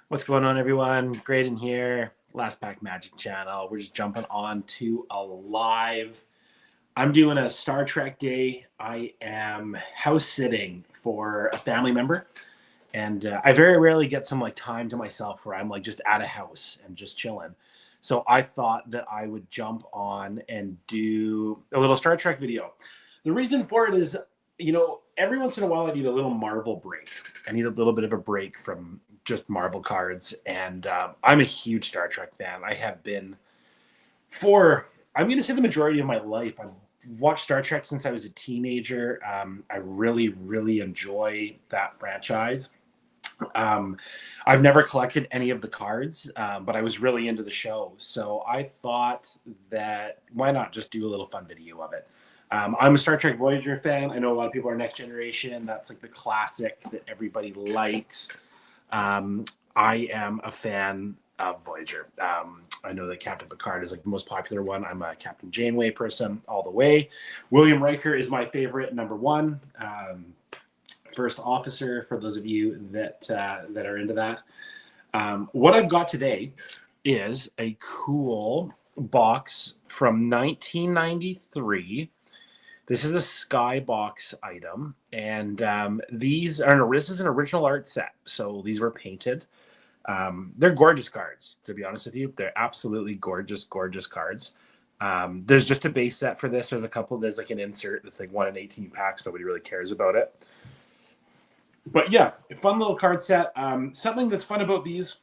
What's going on, everyone? Great in here. Last Pack Magic channel. We're just jumping on to a live. I'm doing a Star Trek day. I am house sitting for a family member, and I very rarely get some time to myself where I'm just at a house and just chilling. So I thought that I would jump on and do a little Star Trek video. The reason for it is, every once in a while I need a little Marvel break. I need a little bit of a break from just Marvel cards, and I'm a huge Star Trek fan. I have been for, I'm going to say, the majority of my life. I've watched Star Trek since I was a teenager. I really, really enjoy that franchise. I've never collected any of the cards, but I was really into the show. So I thought that why not just do a little fun video of it. I'm a Star Trek Voyager fan. I know a lot of people are Next Generation. That's like the classic that everybody likes. I am a fan of Voyager. I know that Captain Picard is like the most popular one. I'm a Captain Janeway person all the way. William Riker is my favorite, number one. First officer, for those of you that are into that. What I've got today is a cool box from 1993. This is a Skybox item, and this is an original art set, so these were painted. They're gorgeous cards, to be honest with you. They're absolutely gorgeous, gorgeous cards. There's just a base set for this. There's like an insert that's like 1 in 18 packs. Nobody really cares about it. But yeah, a fun little card set. Something that's fun about these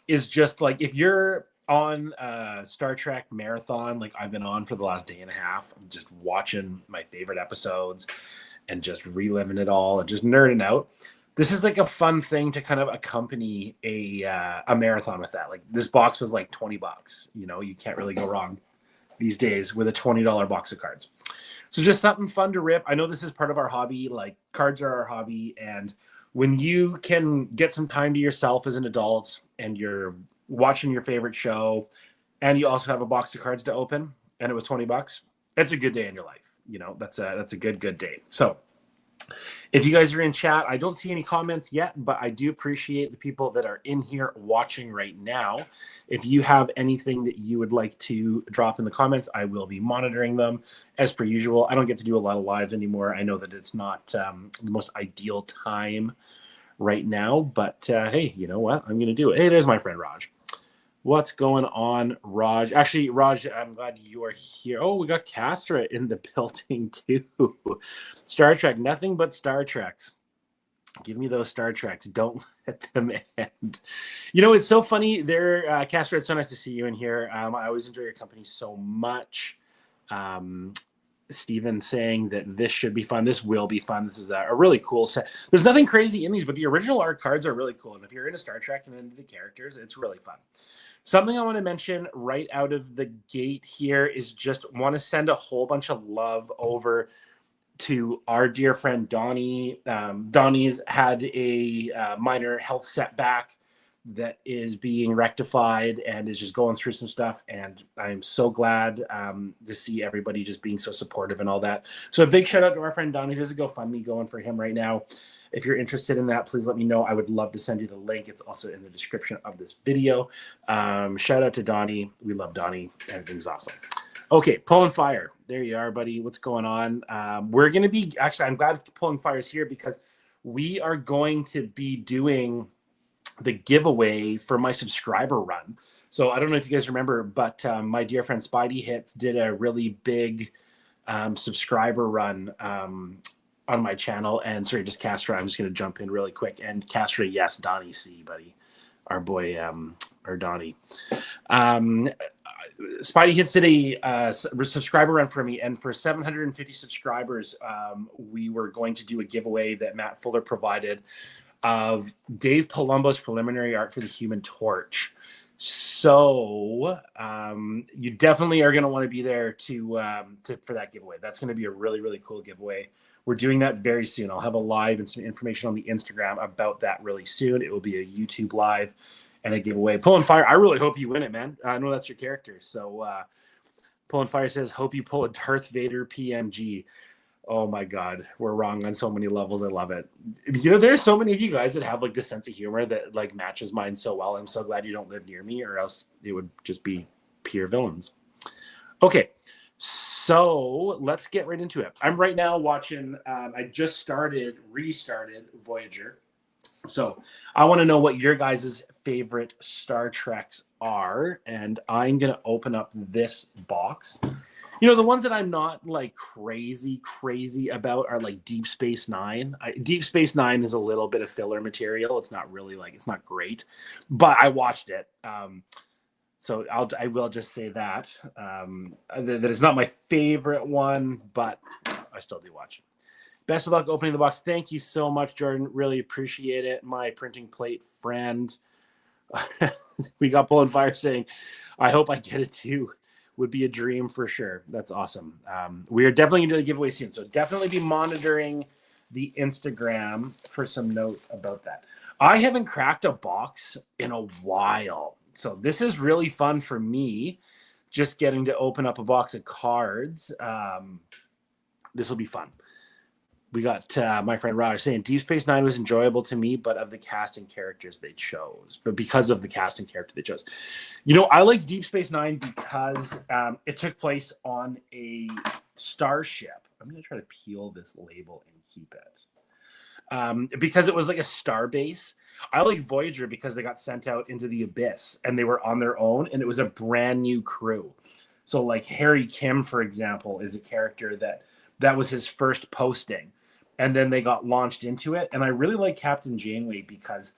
is just like if you're on a Star Trek marathon, like I've been on for the last day and a half, I'm just watching my favorite episodes and just reliving it all and just nerding out. This is like a fun thing to kind of accompany a marathon with that. Like this box was like $20. You can't really go wrong these days with a $20 box of cards. So just something fun to rip. I know this is part of our hobby. Like cards are our hobby. And when you can get some time to yourself as an adult and you're watching your favorite show and you also have a box of cards to open and it was $20, it's a good day in your life. That's a good day. So if you guys are in chat, I don't see any comments yet, but I do appreciate the people that are in here watching right now. If you have anything that you would like to drop in the comments, I will be monitoring them as per usual. I don't get to do a lot of lives anymore. I know that it's not the most ideal time right now, but hey, you know what? I'm going to do it. Hey, there's my friend Raj. What's going on, Raj? Actually, Raj, I'm glad you are here. Oh, we got Castra in the building too. Star Trek, nothing but Star Treks. Give me those Star Treks. Don't let them end. It's so funny. Castra, it's so nice to see you in here. I always enjoy your company so much. Steven saying that this should be fun. This will be fun. This is a really cool set. There's nothing crazy in these, but the original art cards are really cool. And if you're into Star Trek and into the characters, it's really fun. Something I want to mention right out of the gate here is just want to send a whole bunch of love over to our dear friend Donnie. Donnie's had a minor health setback that is being rectified and is just going through some stuff. And I'm so glad to see everybody just being so supportive and all that. So a big shout out to our friend Donnie. There's a GoFundMe going for him right now. If you're interested in that, please let me know. I would love to send you the link. It's also in the description of this video. Shout out to Donnie. We love Donnie. Everything's awesome. Okay, Pulling Fire. There you are, buddy. What's going on? We're going to be, actually, I'm glad Pulling Fire is here because we are going to be doing the giveaway for my subscriber run. So I don't know if you guys remember, but my dear friend Spidey Hits did a really big subscriber run on my channel. And sorry, just Castra, I'm just going to jump in really quick. And Castra, yes, Donnie C, buddy. Our boy, or Donnie. Spidey Hits did a subscriber run for me. And for 750 subscribers, we were going to do a giveaway that Matt Fuller provided of Dave Palumbo's preliminary art for the Human Torch. So you definitely are going to want to be there for that giveaway. That's going to be a really, really cool giveaway. We're doing that very soon. I'll have a live and some information on the Instagram about that really soon. It will be a YouTube live and a giveaway. Pulling Fire, I really hope you win it, man. I know that's your character. So Pulling Fire says, hope you pull a Darth Vader PMG. Oh my God, we're wrong on so many levels. I love it. You know, there's so many of you guys that have like this sense of humor that like matches mine so well. I'm so glad you don't live near me, or else it would just be pure villains. Okay, so let's get right into it. I'm right now watching. I just restarted Voyager. So I want to know what your guys' favorite Star Treks are, and I'm gonna open up this box. You know, the ones that I'm not like crazy about are like Deep Space Nine. Deep Space Nine is a little bit of filler material. It's not really like, it's not great, but I watched it. So I will just say that that is not my favorite one, but I still do watch it. Best of luck opening the box. Thank you so much, Jordan. Really appreciate it. My printing plate friend. We got Bull and Fire saying, I hope I get it too. Would be a dream for sure. That's awesome. We are definitely going to do the giveaway soon. So definitely be monitoring the Instagram for some notes about that. I haven't cracked a box in a while. So this is really fun for me, just getting to open up a box of cards. This will be fun. We got my friend Roger saying Deep Space Nine was enjoyable to me, but of the casting characters they chose. But because of the casting character they chose. You know, I liked Deep Space Nine because it took place on a starship. I'm going to try to peel this label and keep it. Because it was like a star base. I like Voyager because they got sent out into the abyss and they were on their own and it was a brand new crew. So like Harry Kim, for example, is a character that was his first posting. And then they got launched into it. And I really like Captain Janeway because,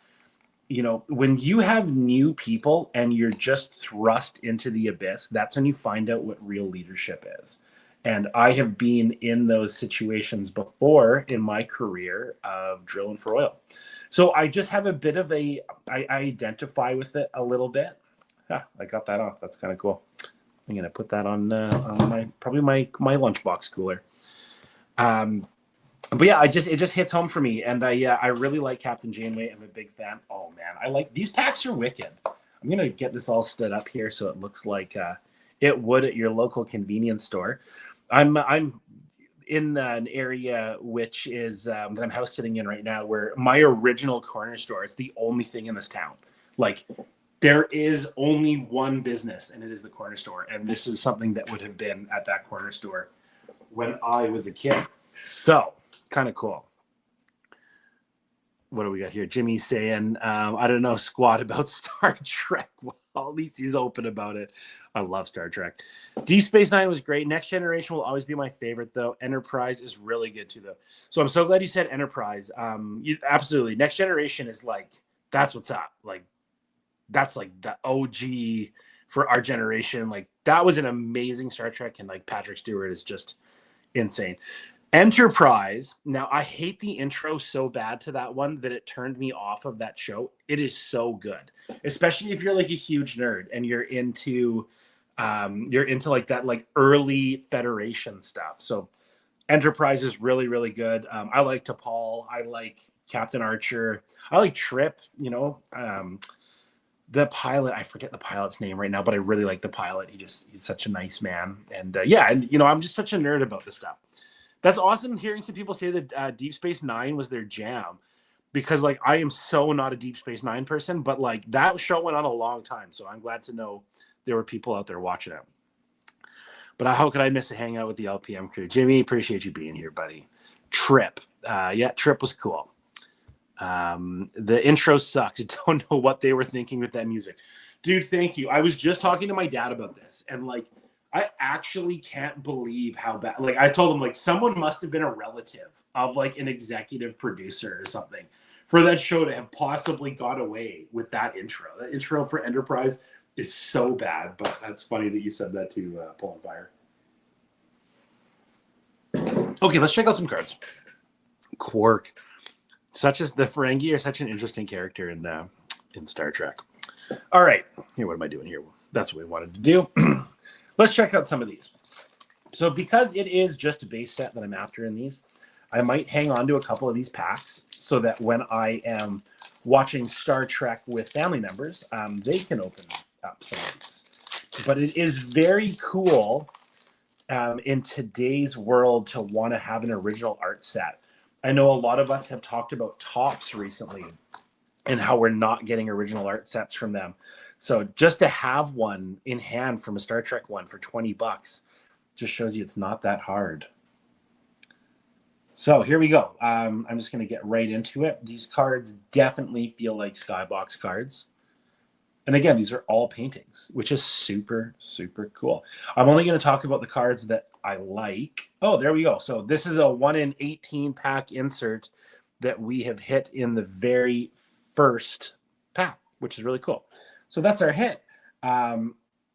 you know, when you have new people and you're just thrust into the abyss, that's when you find out what real leadership is. And I have been in those situations before in my career of drilling for oil. So I just have a bit of I identify with it a little bit. Yeah, I got that off. That's kind of cool. I'm going to put that on my lunchbox cooler. But yeah, it just hits home for me, and I really like Captain Janeway. I'm a big fan. Oh man, I like these packs are wicked. I'm gonna get this all stood up here so it looks like it would at your local convenience store. I'm in an area which is that I'm house sitting in right now, where my original corner store is the only thing in this town. Like there is only one business, and it is the corner store. And this is something that would have been at that corner store when I was a kid. So. Kind of cool. What do we got here? Jimmy's saying, I don't know squat about Star Trek. Well, at least he's open about it. I love Star Trek. Deep Space Nine was great. Next Generation will always be my favorite, though. Enterprise is really good, too, though. So I'm so glad you said Enterprise. Absolutely. Next Generation is like, that's what's up. Like, that's like the OG for our generation. Like, that was an amazing Star Trek, and like Patrick Stewart is just insane. Enterprise. Now, I hate the intro so bad to that one that it turned me off of that show. It is so good, especially if you're like a huge nerd and you're into like that like early Federation stuff. So Enterprise is really, really good. I like T'Pol. I like Captain Archer. I like Trip, you know. The pilot, I forget the pilot's name right now, but I really like the pilot. He's such a nice man. And and you know, I'm just such a nerd about this stuff. That's awesome hearing some people say that Deep Space Nine was their jam, because like I am so not a Deep Space Nine person, but like that show went on a long time. So I'm glad to know there were people out there watching it. But how could I miss a hangout with the LPM crew? Jimmy, appreciate you being here, buddy. Trip. Trip was cool. The intro sucks. I don't know what they were thinking with that music. Dude, thank you. I was just talking to my dad about this, and like I actually can't believe how bad. Like I told him, like someone must have been a relative of like an executive producer or something for that show to have possibly got away with that intro. That intro for Enterprise is so bad, but that's funny that you said that to Bull and Fire. Okay, let's check out some cards. Quark, the Ferengi are such an interesting character in Star Trek. All right, here, what am I doing here? That's what we wanted to do. Let's check out some of these. So because it is just a base set that I'm after in these, I might hang on to a couple of these packs so that when I am watching Star Trek with family members, they can open up some of these. But it is very cool in today's world to want to have an original art set. I know a lot of us have talked about Tops recently and how we're not getting original art sets from them. So just to have one in hand from a Star Trek one for $20 just shows you it's not that hard. So here we go. I'm just going to get right into it. These cards definitely feel like Skybox cards. And again, these are all paintings, which is super, super cool. I'm only going to talk about the cards that I like. Oh, there we go. So this is a 1 in 18 pack insert that we have hit in the very first pack, which is really cool. So that's our hit.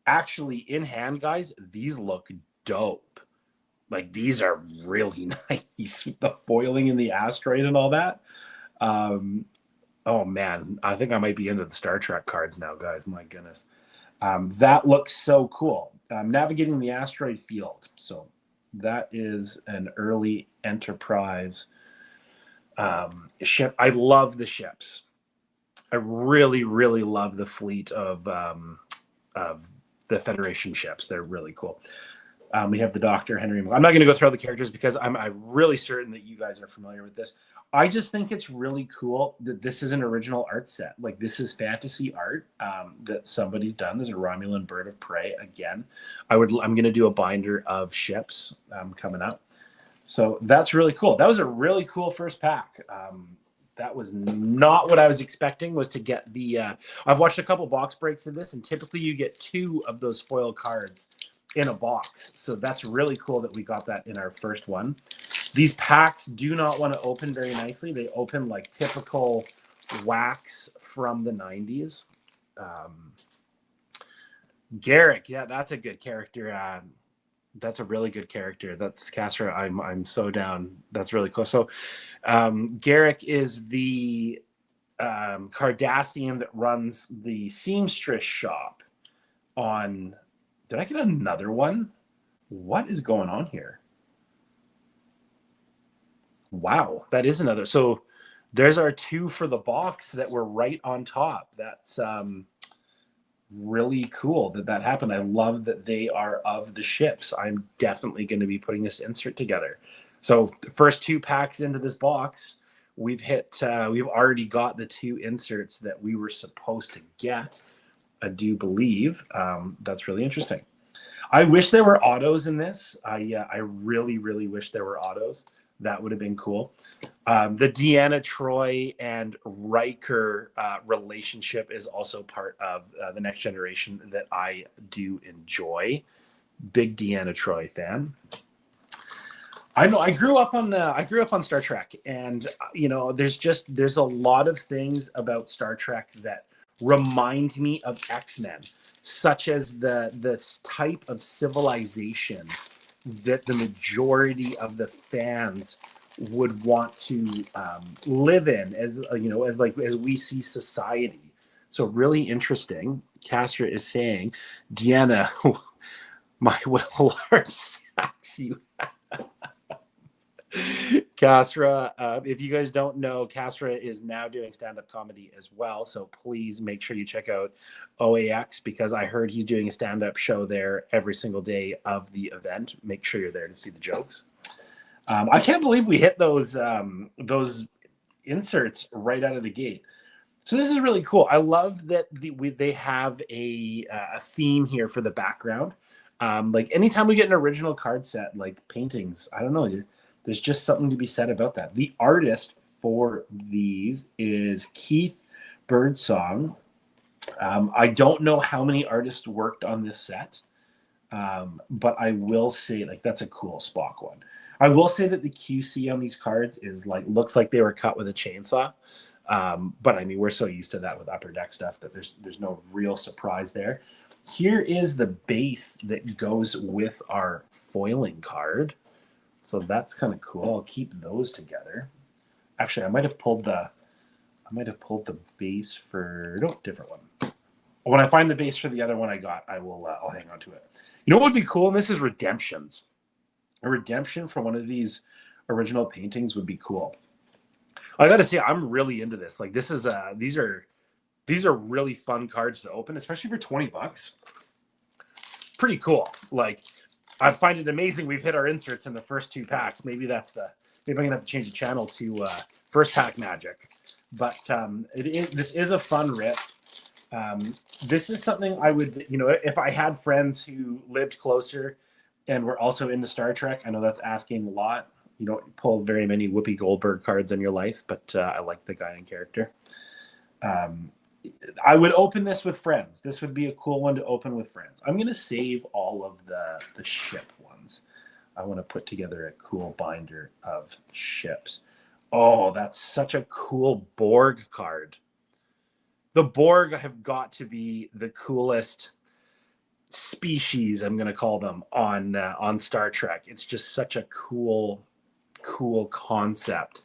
Actually, in hand, guys, these look dope. Like, these are really nice. The foiling in the asteroid and all that. Oh, man. I think I might be into the Star Trek cards now, guys. My goodness. That looks so cool. Navigating the asteroid field. So that is an early Enterprise ship. I love the ships. I really, really love the fleet of the Federation ships. They're really cool. We have the Doctor, Henry. I'm not going to go through all the characters because I'm really certain that you guys are familiar with this. I just think it's really cool that this is an original art set. Like, this is fantasy art that somebody's done. There's a Romulan bird of prey again. I'm going to do a binder of ships coming up. So that's really cool. That was a really cool first pack. That was not what I was expecting, was to get the I've watched a couple box breaks of this, and typically you get 2 of those foil cards in a box. So that's really cool that we got that in our first one. These packs do not want to open very nicely. They open like typical wax from the 90s. Garrick, yeah, that's a good character. That's a really good character. That's Castra. I'm so down. That's really cool. So Garrick is the Cardassian that runs the seamstress shop on... Did I get another one? What is going on here? Wow, that is another. So there's our 2 for the box that were right on top. That's really cool that happened. I love that they are of the ships. I'm definitely going to be putting this insert together. So the first 2 packs into this box, we've already got the 2 inserts that we were supposed to get. I do believe. That's really interesting. I wish there were autos in this. I really, really wish there were autos. That would have been cool. The Deanna Troi and Riker relationship is also part of the Next Generation that I do enjoy. Big Deanna Troi fan. I know I grew up on Star Trek, and there's a lot of things about Star Trek that remind me of X-Men, such as this type of civilization that the majority of the fans would want to live in, as we see society. So really interesting. Castra is saying, Deanna, what a large sax you have. Castra, if you guys don't know, Castra is now doing stand-up comedy as well. So please make sure you check out OAX, because I heard he's doing a stand-up show there every single day of the event. Make sure you're there to see the jokes. I can't believe we hit those inserts right out of the gate. So this is really cool. I love that they have a theme here for the background. Like anytime we get an original card set, like paintings, I don't know, there's just something to be said about that. The artist for these is Keith Birdsong. I don't know how many artists worked on this set, but I will say, like, that's a cool Spock one. I will say that the QC on these cards is looks like they were cut with a chainsaw. But I mean, we're so used to that with Upper Deck stuff that there's no real surprise there. Here is the base that goes with our foiling card. So that's kind of cool. I'll keep those together. Actually, I might have pulled the base for different one. When I find the base for the other one I got, I'll hang on to it. You know what would be cool? And this is redemptions. A redemption for one of these original paintings would be cool. I got to say, I'm really into this. Like, this is these are really fun cards to open, especially for $20. Pretty cool. Like, I find it amazing we've hit our inserts in the first 2 packs. Maybe I'm gonna have to change the channel to first pack magic. But this is a fun rip. This is something I would, if I had friends who lived closer and were also into Star Trek. I know that's asking a lot. You don't pull very many Whoopi Goldberg cards in your life, but I like the guy in character. I would open this with friends. This would be a cool one to open with friends. I'm going to save all of the ship ones. I want to put together a cool binder of ships. Oh, that's such a cool Borg card. The Borg have got to be the coolest species, I'm going to call them, on Star Trek. It's just such a cool concept.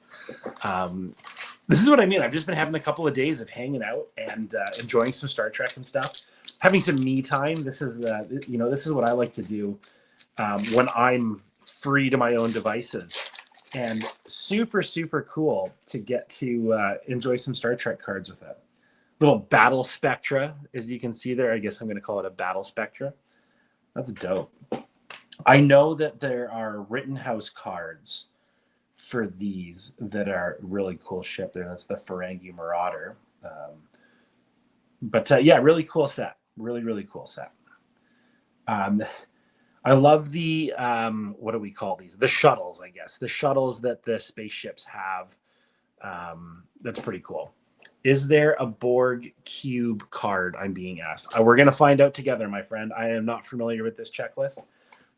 This is what I mean. I've just been having a couple of days of hanging out and enjoying some Star Trek and stuff, having some me time. This is what I like to do when I'm free to my own devices, and super cool to get to enjoy some Star Trek cards with it. Little battle spectra, as you can see there. I guess I'm going to call it a battle spectra. That's dope. I know that there are Rittenhouse cards for these that are really cool ship there. That's the Ferengi Marauder. Yeah, really cool set. Really cool set. I love the, what do we call these? The shuttles, I guess. The shuttles that the spaceships have. That's pretty cool. Is there a Borg cube card? I'm being asked. We're going to find out together, my friend. I am not familiar with this checklist,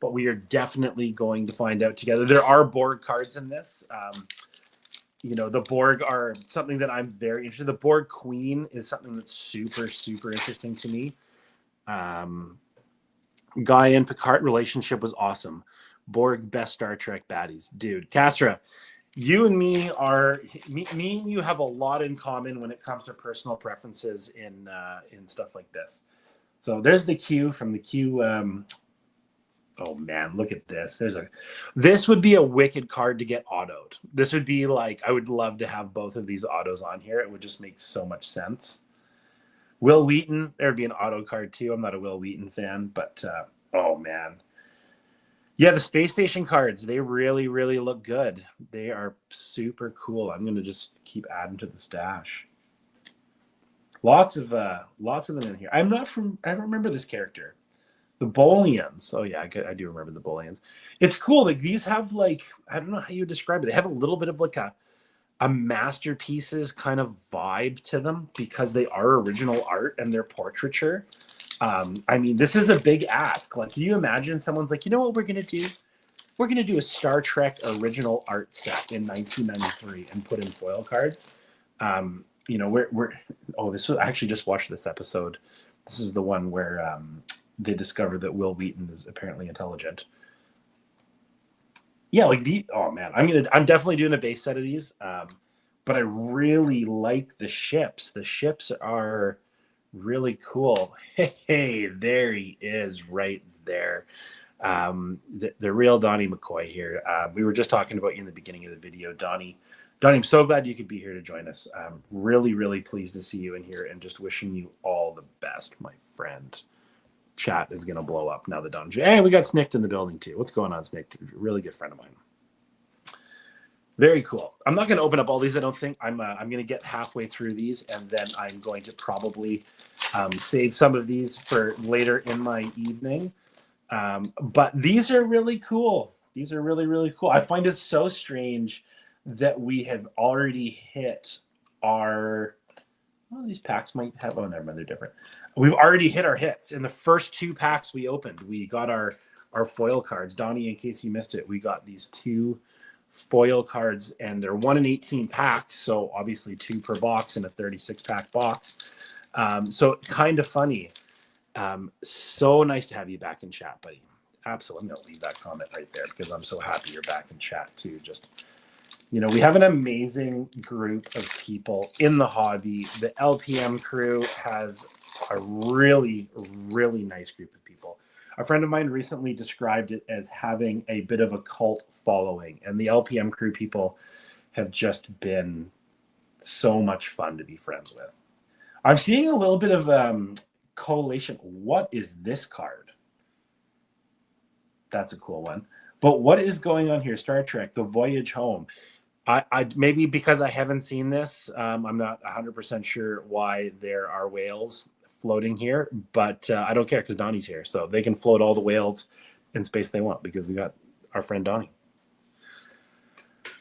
but we are definitely going to find out together. There are Borg cards in this. The Borg are something that I'm very interested in. The Borg Queen is something that's super interesting to me. Guy and Picard relationship was awesome. Borg best Star Trek baddies. Dude, Castra, you and me and you have a lot in common when it comes to personal preferences in stuff like this. So there's the Q from the Q. Oh man, look at this. This would be a wicked card to get autoed. This would be like, I would love to have both of these autos on here. It would just make so much sense. Will Wheaton, there'd be an auto card too. I'm not a Will Wheaton fan, but oh man. Yeah, the space station cards, they really look good. They are super cool. I'm gonna just keep adding to the stash. Lots of them in here. I don't remember this character. The Bolians. Oh yeah, I do remember the Bolians. It's cool. Like these have I don't know how you describe it. They have a little bit of like a masterpieces kind of vibe to them because they are original art and they're portraiture. I mean, this is a big ask. Like, can you imagine someone's like, you know what we're gonna do? We're gonna do a Star Trek original art set in 1993 and put in foil cards. I actually just watched this episode. This is the one where they discover that Will Wheaton is apparently intelligent. Yeah, I'm definitely doing a base set of these. But I really like the ships. The ships are really cool. Hey, there he is right there. The real Donnie McCoy here. We were just talking about you in the beginning of the video, Donnie. Donnie, I'm so glad you could be here to join us. I'm really pleased to see you in here and just wishing you all the best, my friend. Chat is going to blow up now that Don. Hey, we got Snicked in the building too. What's going on, Snicked? Really good friend of mine. Very cool. I'm not going to open up all these. I don't think I'm going to get halfway through these, and then I'm going to probably save some of these for later in my evening. But these are really cool. These are really cool. I find it so strange that we have already hit our. Well, these packs might have. Oh, never mind. They're different. We've already hit our hits in the first 2 packs we opened. We got our foil cards. Donnie, in case you missed it, we got these 2 foil cards, and they're 1 in 18 packs. So obviously 2 per box in a 36-pack box. So kind of funny. So nice to have you back in chat, buddy. Absolutely. I'm going to leave that comment right there because I'm so happy you're back in chat too. Just. We have an amazing group of people in the hobby. The LPM crew has a really nice group of people. A friend of mine recently described it as having a bit of a cult following, and the LPM crew people have just been so much fun to be friends with. I'm seeing a little bit of collation. What is this card? That's a cool one. But what is going on here? Star Trek: The Voyage Home. I maybe because I haven't seen this, I'm not 100% sure why there are whales floating here, but I don't care because Donnie's here, so they can float all the whales in space they want because we got our friend Donnie.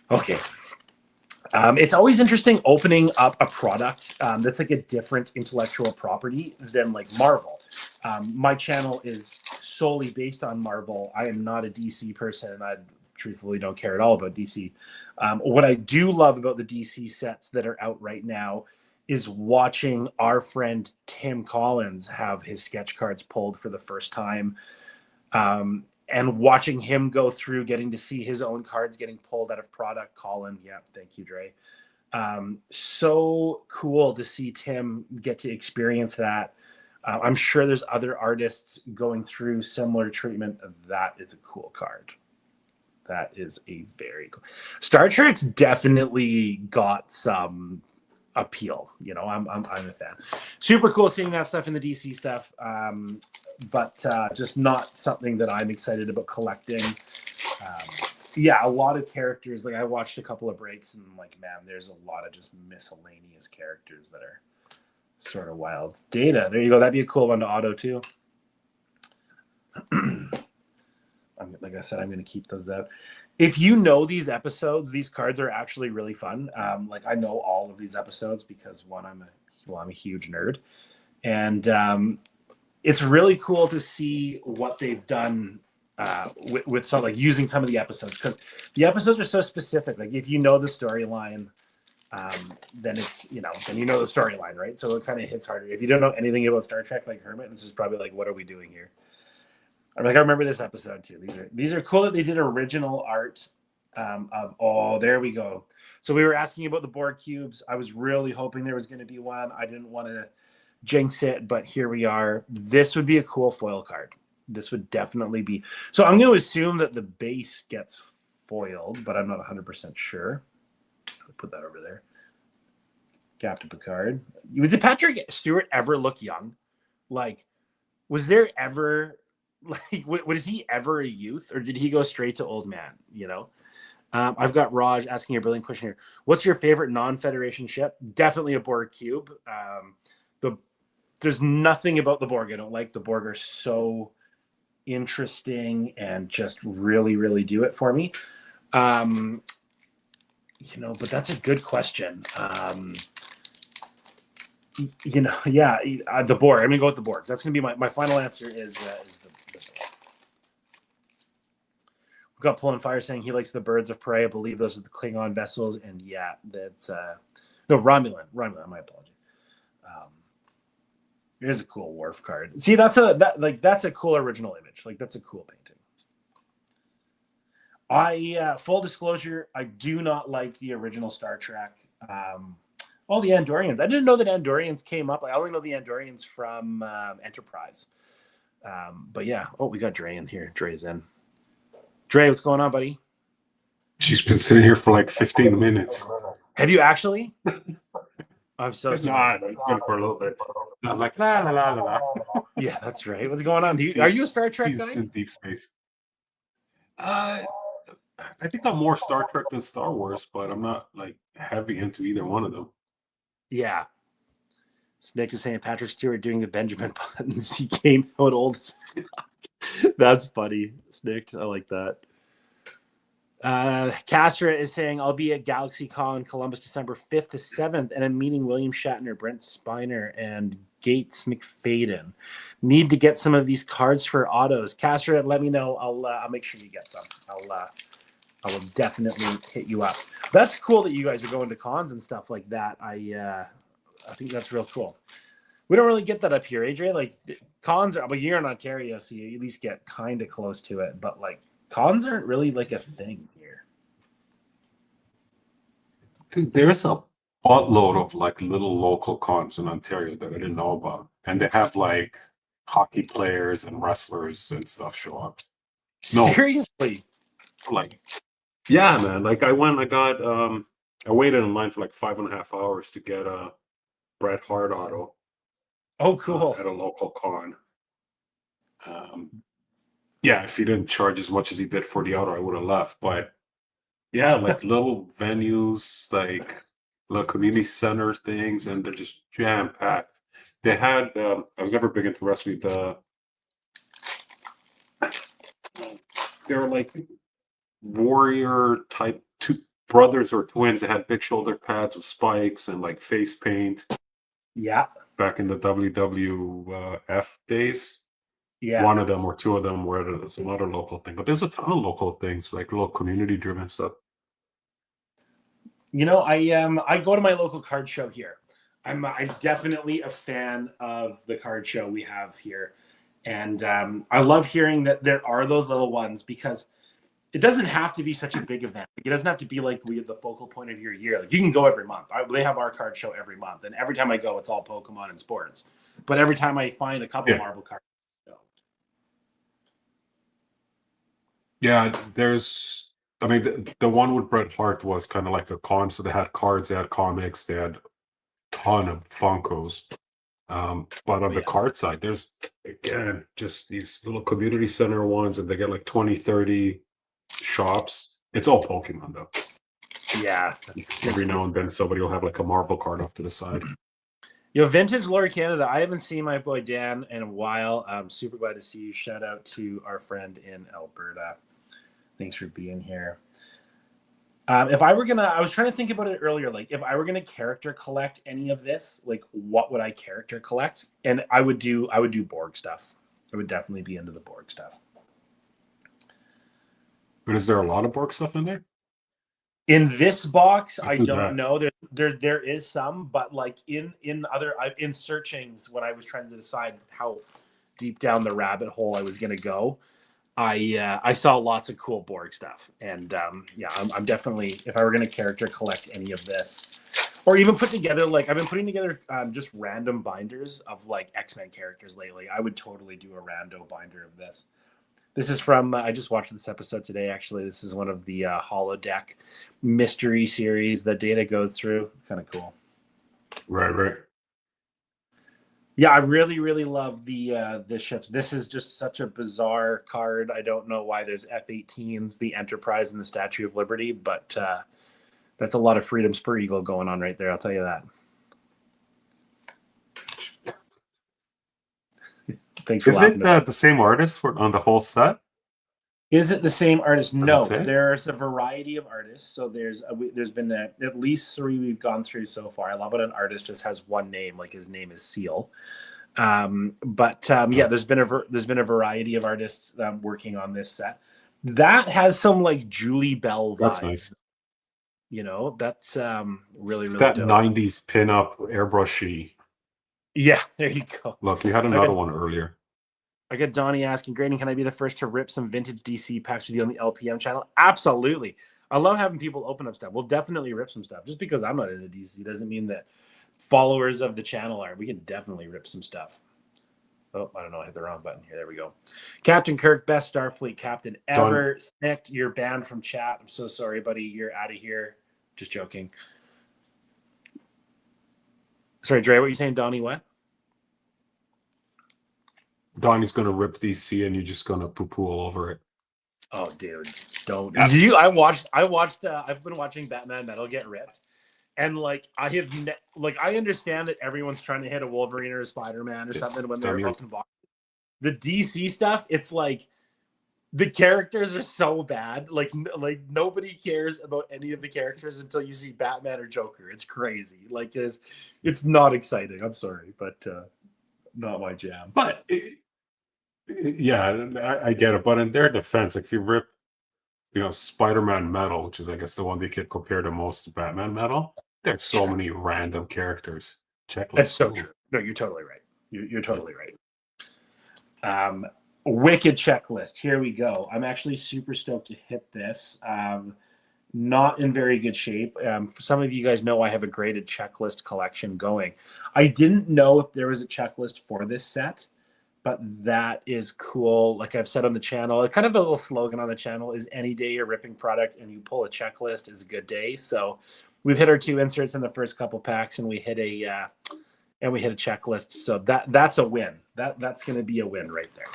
Okay. It's always interesting opening up a product that's like a different intellectual property than like Marvel. My channel is solely based on Marvel. I am not a DC person, and I truthfully don't care at all about DC. What I do love about the DC sets that are out right now is watching our friend Tim Collins have his sketch cards pulled for the first time. And watching him go through getting to see his own cards getting pulled out of product. Colin, yeah, thank you, Dre. So cool to see Tim get to experience that. I'm sure there's other artists going through similar treatment. That is a cool card. That is a very cool. Star Trek's definitely got some appeal. You know, I'm a fan. Super cool seeing that stuff in the DC stuff, but just not something that I'm excited about collecting. Yeah, a lot of characters. Like I watched a couple of breaks, and I'm like, man, there's a lot of just miscellaneous characters that are sort of wild. Data, there you go. That'd be a cool one to auto too. Like I said, I'm going to keep those out. If you know these episodes, these cards are actually really fun. Like I know all of these episodes because one, I'm a huge nerd, and it's really cool to see what they've done with some like using some of the episodes because the episodes are so specific. Like if you know the storyline, then it's then you know the storyline, right? So it kind of hits harder. If you don't know anything about Star Trek, like Hermit, this is probably like, what are we doing here? I'm like, I remember this episode too. These are cool that they did original art of. Oh, there we go. So we were asking about the Borg cubes. I was really hoping there was going to be one. I didn't want to jinx it, but here we are. This would be a cool foil card. This would definitely be. So I'm going to assume that the base gets foiled, but I'm not 100% sure. I'll put that over there. Captain Picard. Did Patrick Stewart ever look young? Like, was there ever... Like, was he ever a youth, or did he go straight to old man? I've got Raj asking a brilliant question here. What's your favorite non-Federation ship? Definitely a Borg cube. There's nothing about the Borg I don't like. The Borg are so interesting and just really, really do it for me. But that's a good question. The Borg. I'm gonna go with the Borg. That's gonna be my final answer. Is the Borg. We've got Pull and Fire saying he likes the Birds of Prey. I believe those are the Klingon vessels, and yeah, that's no Romulan. My apology. Here's a cool Worf card. See, that's a cool original image. Like that's a cool painting. Full disclosure, I do not like the original Star Trek. All the Andorians. I didn't know that Andorians came up. I only know the Andorians from Enterprise. But yeah. Oh, we got Dre in here. Dre's in. Dre, what's going on, buddy? She's been sitting here for like 15 minutes. Have you actually? I'm so sorry. It's been for a little bit. I'm like, la, la, la, la, la. Yeah, that's right. What's going on? Are you a Star Trek guy? In deep space. I think I'm more Star Trek than Star Wars, but I'm not like heavy into either one of them. Yeah. Snake is saying Patrick Stewart doing the Benjamin Buttons. He came out old as fuck. That's funny, Snicked. I like that. Castra is saying, I'll be at GalaxyCon Columbus December 5th to 7th, and I'm meeting William Shatner, Brent Spiner, and Gates McFadden. Need to get some of these cards for autos. Castra, let me know. I'll make sure you get some. I will definitely hit you up. That's cool that you guys are going to cons and stuff like that. I think that's real cool. We don't really get that up here, Adrian. Like cons are, but you're in Ontario, so you at least get kind of close to it. But like cons aren't really like a thing here. Dude, there's a buttload of like little local cons in Ontario that I didn't know about, and they have like hockey players and wrestlers and stuff show up. No, seriously, like yeah, man. Like I waited in line for like 5.5 hours to get a Bret Hart auto. Oh, cool. At a local con. Yeah, if he didn't charge as much as he did for the outer, I would have left. But yeah, like little venues, like little community center things, and they're just jam packed. They had I was never big into wrestling. They were like warrior type two brothers or twins that had big shoulder pads with spikes and like face paint Yeah, back in the WWF days. yeah. One of them or two of them were at some other local thing, but there's a ton of local things like little community driven stuff. You know, I go to my local card show here. I'm definitely a fan of the card show we have here, and I love hearing that there are those little ones because it doesn't have to be such a big event. Like, it doesn't have to be like we have the focal point of your year. Like, you can go every month. They have our card show every month, and every time I go, it's all Pokemon and sports. But every time I find a couple Yeah. Marvel cards, Yeah, there's. I mean, the one with Bret Hart was kind of like a con. So they had cards, they had comics, they had a ton of Funkos. But on the yeah, card side, there's again just these little community center ones, and they get like 20, 30 shops. It's all Pokemon though. yeah. Every now and then, somebody will have like a Marvel card off to the side. Yo, Vintage Lord Canada. I haven't seen my boy Dan in a while. I'm super glad to see you. Shout out to our friend in Alberta. Thanks for being here. If I were gonna, I was trying to think about it earlier. Like, if I were gonna character collect any of this, like, what would I character collect? And I would do Borg stuff. I would definitely be into the Borg stuff. But is there a lot of Borg stuff in there? In this box, I do don't that. know. There is some, but like in other in searchings when I was trying to decide how deep down the rabbit hole I was gonna go, I saw lots of cool Borg stuff, and yeah, I'm definitely, if I were going to character collect any of this, or even put together, like I've been putting together just random binders of like X-Men characters lately. I would totally do a rando binder of this. This is from I just watched this episode today. Actually, this is one of the holodeck mystery series that Data goes through. Kind of cool. Right. Yeah, I really, really love the ships. This is just such a bizarre card. I don't know why there's F-18s, the Enterprise, and the Statue of Liberty, but that's a lot of Freedom Spur Eagle going on right there. I'll tell you that. Thanks for laughing. Is it the same artist on the whole set? Is it the same artist? No, say? there's a variety of artists. So there's been at least 3 we've gone through so far. I love when an artist just has one name, like his name is Seal. Yeah, there's been a variety of artists working on this set. That has some like Julie Bell vibes. That's nice. You know, that's really It's really that dope. 90s pinup airbrushy. Yeah, there you go. Look, you had another one earlier. I got Donnie asking, Graydon, can I be the first to rip some vintage DC packs with you on the LPM channel? Absolutely. I love having people open up stuff. We'll definitely rip some stuff. Just because I'm not into DC doesn't mean that followers of the channel are. We can definitely rip some stuff. Oh, I don't know. I hit the wrong button here. There we go. Captain Kirk, best Starfleet captain ever. Snicked, you're banned from chat. I'm so sorry, buddy. You're out of here. Just joking. Sorry, Dre, what are you saying, Donnie? What? Donnie's gonna rip DC, and you're just gonna poo-poo all over it. Oh, dude, don't. Did you? I watched. I've been watching Batman Metal get ripped, and like I understand that everyone's trying to hit a Wolverine or a Spider-Man or something when they're open box. The DC stuff, it's like the characters are so bad. Like nobody cares about any of the characters until you see Batman or Joker. It's crazy. Like it's not exciting. I'm sorry, but not my jam. But yeah, I get it. But in their defense, if you rip, Spider-Man Metal, which is I guess the one they could compare to most to Batman Metal, there's so many random characters. Checklist. That's so true. No, you're totally right. You're totally right. Wicked checklist. Here we go. I'm actually super stoked to hit this. Not in very good shape. For some of you guys know I have a graded checklist collection going. I didn't know if there was a checklist for this set, but that is cool. Like I've said on the channel, kind of a little slogan on the channel is any day you're ripping product and you pull a checklist is a good day. So we've hit our 2 inserts in the first couple packs and we hit a checklist. So that's a win. That's going to be a win right there.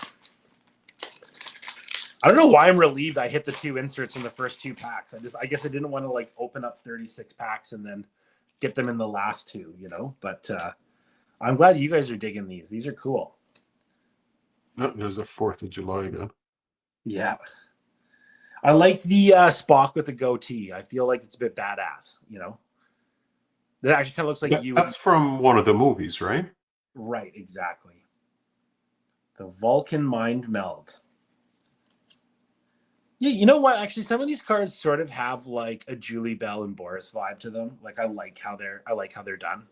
I don't know why I'm relieved I hit the 2 inserts in the first 2 packs. I guess I didn't want to like open up 36 packs and then get them in the last 2, you know. But I'm glad you guys are digging these. These are cool. Oh, there's a 4th of July again. Yeah. I like the Spock with the goatee. I feel like it's a bit badass, you know. That actually kind of looks like you. That's from one of the movies, right? Right, exactly. The Vulcan Mind Meld. Yeah, you know what? Actually, some of these cards sort of have like a Julie Bell and Boris vibe to them. Like I like how they're done.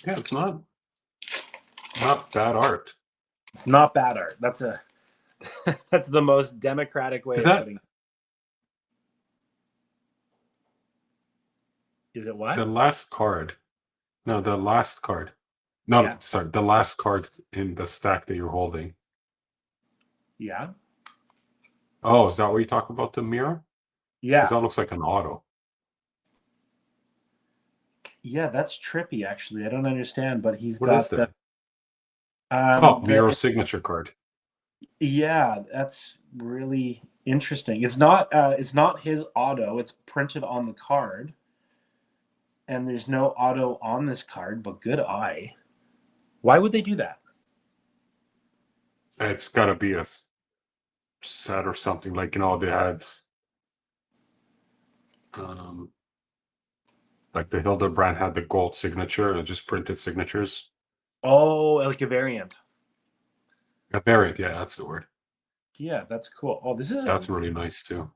Yeah, it's not bad art. It's not bad art. That's that's the most democratic way of putting it. Is it what? The last card. No, the last card. No, Yeah. sorry, the last card in the stack that you're holding. Yeah. Oh, is that what you talk about, the mirror? Yeah. Because that looks like an auto. Yeah, that's trippy, actually. I don't understand, but he's What got is that? the Miro signature card. yeah, that's really interesting. It's not his auto, it's printed on the card. And there's no auto on this card, but good eye. Why would they do that? It's got to be a set or something. Like, you know, they had like the Hildebrand had the gold signature and just printed signatures. Oh, like a variant. A variant, yeah, that's the word. Yeah, that's cool. Oh, That's really nice too.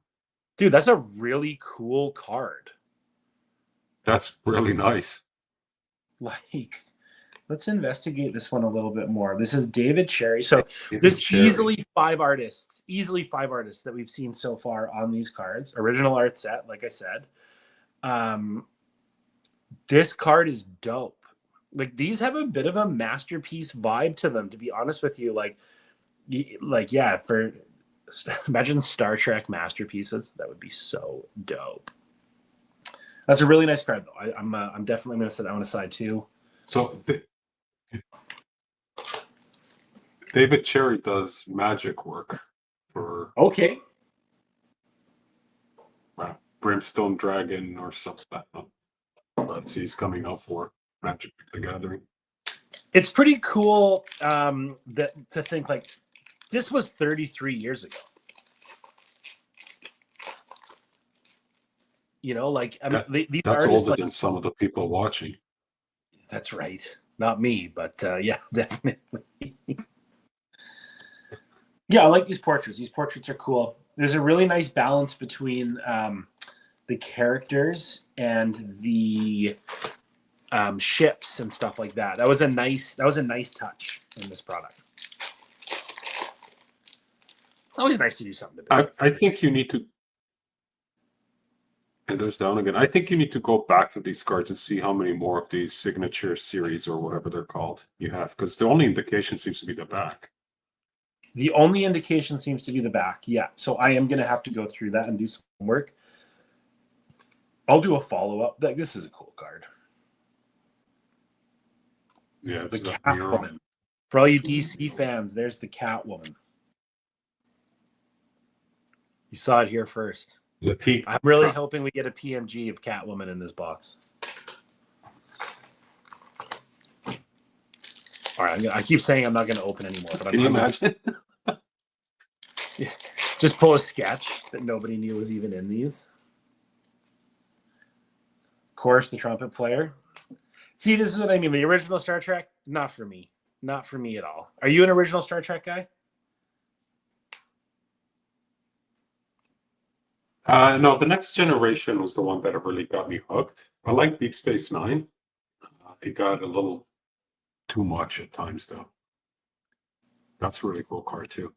Dude, that's a really cool card. That's really nice. Like, let's investigate this one a little bit more. This is David Cherry. So David Cherry. easily 5 artists that we've seen so far on these cards. Original art set, like I said. This card is dope. Like, these have a bit of a masterpiece vibe to them, to be honest with you. Yeah, imagine Star Trek masterpieces. That would be so dope. That's a really nice card, though. I'm definitely going to set that one aside too. So David Cherry does magic work for Brimstone Dragon or something. Let's see, he's coming up for Magic the Gathering. It's pretty cool to think like this was 33 years ago. You know, like that's older than some of the people watching. That's right. Not me, but yeah, definitely. Yeah, I like these portraits. These portraits are cool. There's a really nice balance between the characters and the ships and stuff like that. That was a nice touch in this product. It's always nice to do something. I think you need to. And there's down again. I think you need to go back to these cards and see how many more of these signature series or whatever they're called you have, because the only indication seems to be the back. The only indication seems to be the back. Yeah. So I am going to have to go through that and do some work. I'll do a follow-up. This is a cool card. Yeah, the Catwoman. For all you DC fans, there's the Catwoman. You saw it here first. I'm really hoping we get a PMG of Catwoman in this box. All right, I keep saying I'm not going to open anymore, but Can you imagine? Yeah, just pull a sketch that nobody knew was even in these. Of course, the trumpet player. See, this is what I mean. The original Star Trek, not for me. Not for me at all. Are you an original Star Trek guy? No, the Next Generation was the one that really got me hooked. I like Deep Space Nine. It got a little too much at times, though. That's a really cool card, too.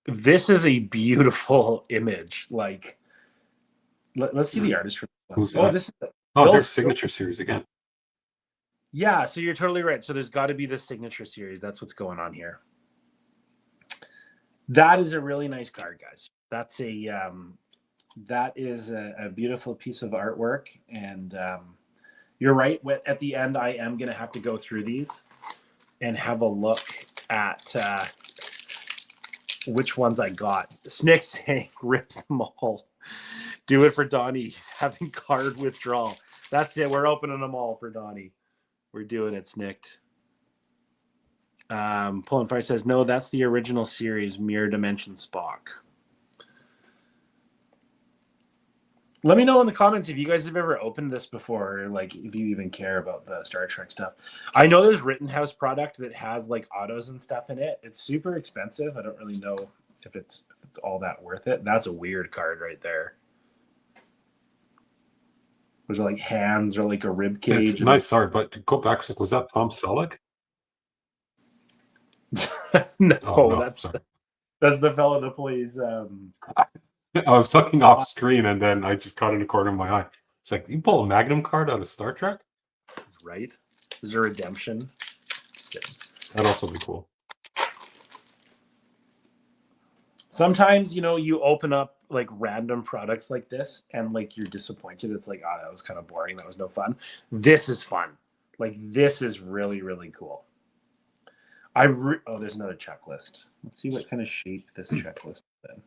This is a beautiful image. Like, let's see the artist for this one. There's Signature Series again. Yeah, so you're totally right. So there's got to be this Signature Series. That's what's going on here. That is a really nice card, guys. That's that is a beautiful piece of artwork, and you're right. At the end, I am going to have to go through these and have a look at which ones I got. Snick saying, rip them all. Do it for Donnie. He's having card withdrawal. That's it. We're opening them all for Donnie. We're doing it, Snicked. Pulling Fire says, no, that's the original series, Mirror Dimension Spock. Let me know in the comments if you guys have ever opened this before, or like if you even care about the Star Trek stuff. I know there's Rittenhouse product that has like autos and stuff in it. It's super expensive. I don't really know if it's all that worth it. That's a weird card right there. Was it like hands or like a rib cage? It's nice art, but to go back, was that Tom Selleck? No, oh, no, that's sorry. That's the fellow that plays. I was looking off screen and then I just caught in the corner of my eye. It's like, you pull a Magnum card out of Star Trek? Right? There's a redemption. That'd also be cool. Sometimes, you open up like random products like this and like you're disappointed. It's like, that was kind of boring. That was no fun. This is fun. Like, this is really, really cool. There's another checklist. Let's see what kind of shape this checklist is in.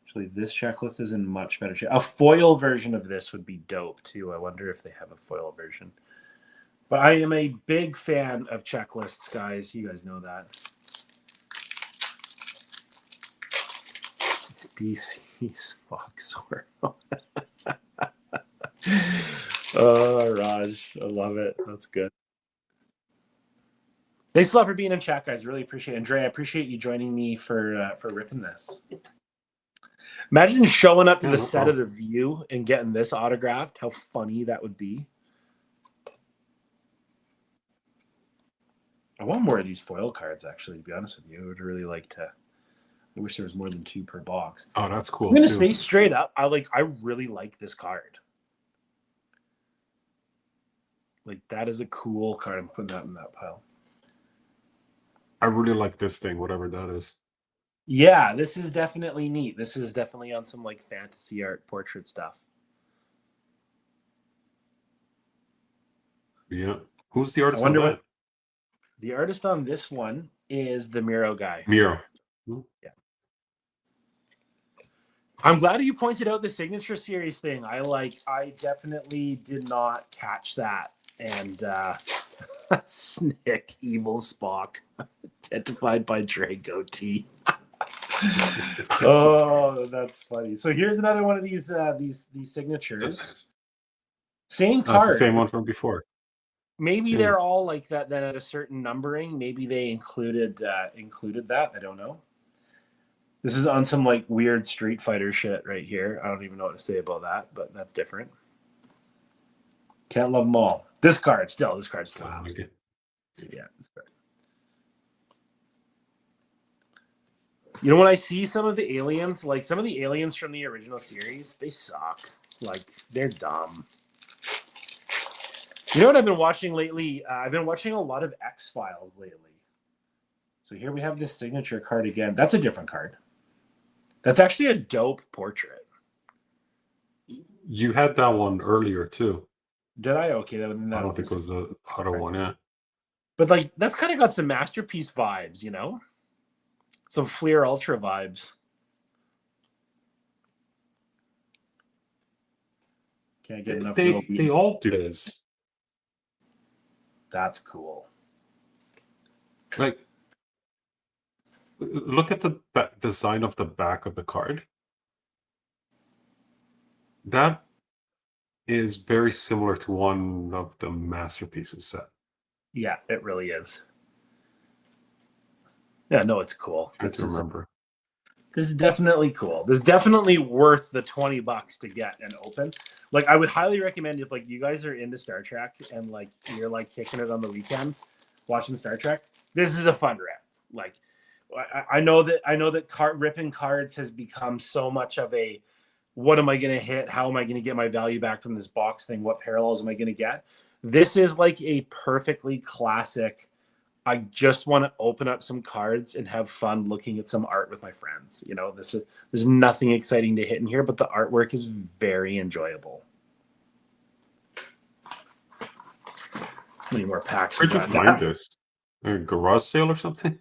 Actually, this checklist is in much better shape. A foil version of this would be dope too. I wonder if they have a foil version. But I am a big fan of checklists, guys. You guys know that. DC's Fox Swirl. Oh, Raj. I love it. That's good. Thanks a lot for being in chat, guys. Really appreciate it. Andre, I appreciate you joining me for ripping this. Imagine showing up to the set of The View and getting this autographed. How funny that would be. I want more of these foil cards, actually, to be honest with you. I would really like to. I wish there was more than 2 per box. Oh, that's cool. I'm going to say straight up, I really like this card. Like, that is a cool card. I'm putting that in that pile. I really like this thing, whatever that is. Yeah, this is definitely neat. This is definitely on some like fantasy art portrait stuff. Yeah. Who's the artist on that? The artist on this one is the Miro guy. Miro. Yeah. I'm glad you pointed out the signature series thing. I definitely did not catch that. And Snick, evil Spock, identified by Draco T. Oh, that's funny. So here's another one of these signatures. Same card. That's the same one from before. Maybe they're all like that. Then at a certain numbering, maybe they included that. I don't know. This is on some like weird Street Fighter shit right here. I don't even know what to say about that, but that's different. Can't love them all. This card slaps. Yeah, this card. When I see some of the aliens, like some of the aliens from the original series, they suck. Like, they're dumb. You know what I've been watching lately? I've been watching a lot of X-Files lately. So here we have this signature card again. That's a different card. That's actually a dope portrait. You had that one earlier, too. Did I? Okay. I don't think it was the auto one, yeah. But, like, that's kind of got some masterpiece vibes, Some Fleer Ultra vibes. Can't get enough. They all do this. That's cool. Like, look at the design of the back of the card. That is very similar to one of the masterpieces set. Yeah, it really is. Yeah, no, it's cool. I can remember. This is definitely cool. This is definitely worth the $20 to get and open. Like, I would highly recommend if like you guys are into Star Trek and like you're like kicking it on the weekend, watching Star Trek. This is a fun rip. Like, I know that ripping cards has become so much of a what am I going to hit? How am I going to get my value back from this box thing? What parallels am I going to get? This is like a perfectly classic. I just want to open up some cards and have fun looking at some art with my friends. There's nothing exciting to hit in here, but the artwork is very enjoyable. many more packs we Where'd you got? find this? A garage sale or something?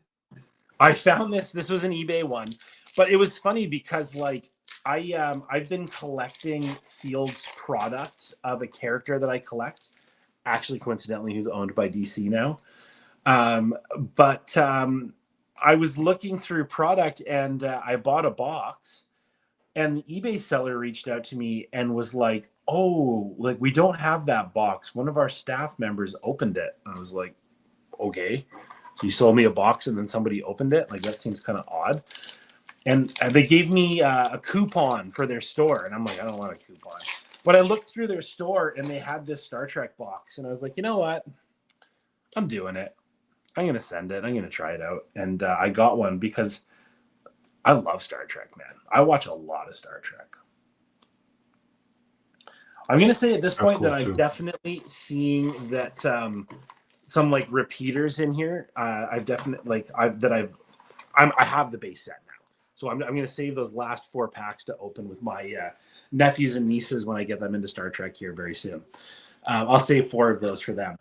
I found this. This was an eBay one, but it was funny because like I've been collecting sealed products of a character that I collect. Actually, coincidentally, who's owned by DC now. Um, but I was looking through product and I bought a box, and the eBay seller reached out to me and was like, "Oh, like we don't have that box. One of our staff members opened it." And I was like, "Okay." So you sold me a box and then somebody opened it? Like that seems kind of odd. And they gave me a coupon for their store, and I'm like, I don't want a coupon. But I looked through their store and they had this Star Trek box, and I was like, you know what? I'm doing it. I'm gonna send it. I'm gonna try it out, and I got one because I love Star Trek, man. I watch a lot of Star Trek. I'm gonna say at this That's point cool that I'm too. definitely seeing that some like repeaters in here. I've definitely like I have the base set now, so I'm gonna save those last 4 packs to open with my nephews and nieces when I get them into Star Trek here very soon. I'll save 4 of those for them.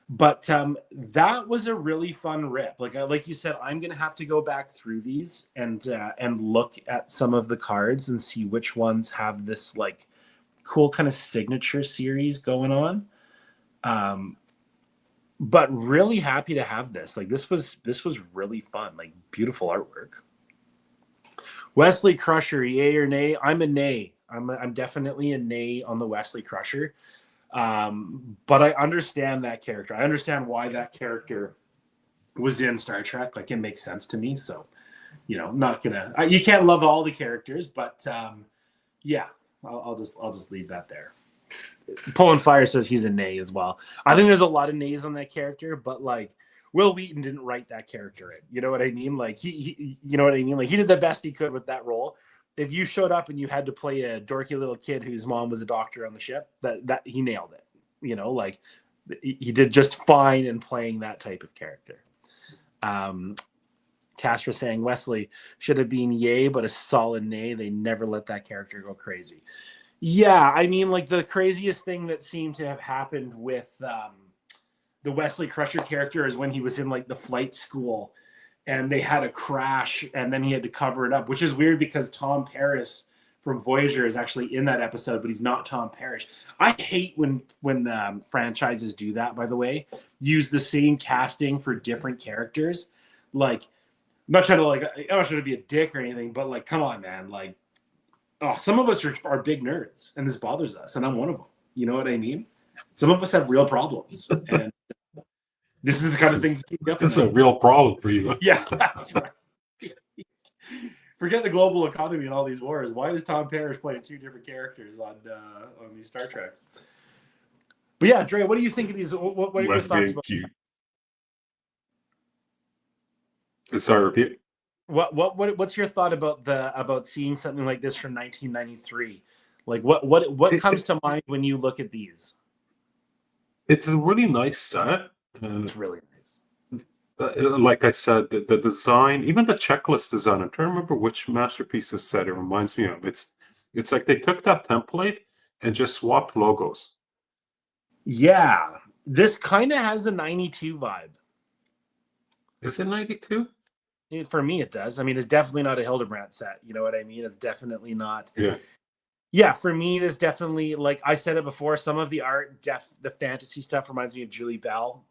But that was a really fun rip. Like you said, I'm gonna have to go back through these and look at some of the cards and see which ones have this like cool kind of signature series going on. But really happy to have this. Like this was really fun. Like beautiful artwork. Wesley Crusher, yay or nay? I'm a nay. I'm definitely a nay on the Wesley Crusher. But I understand that character. I understand why that character was in Star Trek. Like it makes sense to me. So, I'm not gonna. You can't love all the characters, but yeah, I'll just leave that there. Pulling Fire says he's a nay as well. I think there's a lot of nays on that character, but like Will Wheaton didn't write that character in. You know what I mean? Like he you know what I mean? Like he did the best he could with that role. If you showed up and you had to play a dorky little kid whose mom was a doctor on the ship, that he nailed it. Like he did just fine in playing that type of character. Castra saying Wesley should have been yay, but a solid nay. They never let that character go crazy. Yeah, I mean, like the craziest thing that seemed to have happened with the Wesley Crusher character is when he was in like the flight school and they had a crash and then he had to cover it up, which is weird because Tom Paris from Voyager is actually in that episode, but he's not Tom Paris. I hate when franchises do that, by the way, use the same casting for different characters. Like, I'm not trying to be a dick or anything, but like, come on, man. Like, some of us are big nerds, and this bothers us, and I'm one of them. You know what I mean? Some of us have real problems, and this is the kind of things. This is a real problem for you. Yeah, that's right. Forget the global economy and all these wars. Why is Tom Paris playing 2 different characters on these Star Treks? But yeah, Dre, what do you think of these? What are your thoughts about? Cute. Sorry, repeat. What's your thought about seeing something like this from 1993? Like what comes to mind when you look at these? It's a really nice set. It's really nice. Like I said, the design, even the checklist design. I'm trying to remember which masterpiece this set it reminds me of. It's like they took that template and just swapped logos. Yeah, this kind of has a 92 vibe. Is it 92? For me, it does. I mean, it's definitely not a Hildebrandt set. You know what I mean? It's definitely not. Yeah. Yeah, for me, there's definitely, like I said it before, some of the art, the fantasy stuff reminds me of Julie Bell.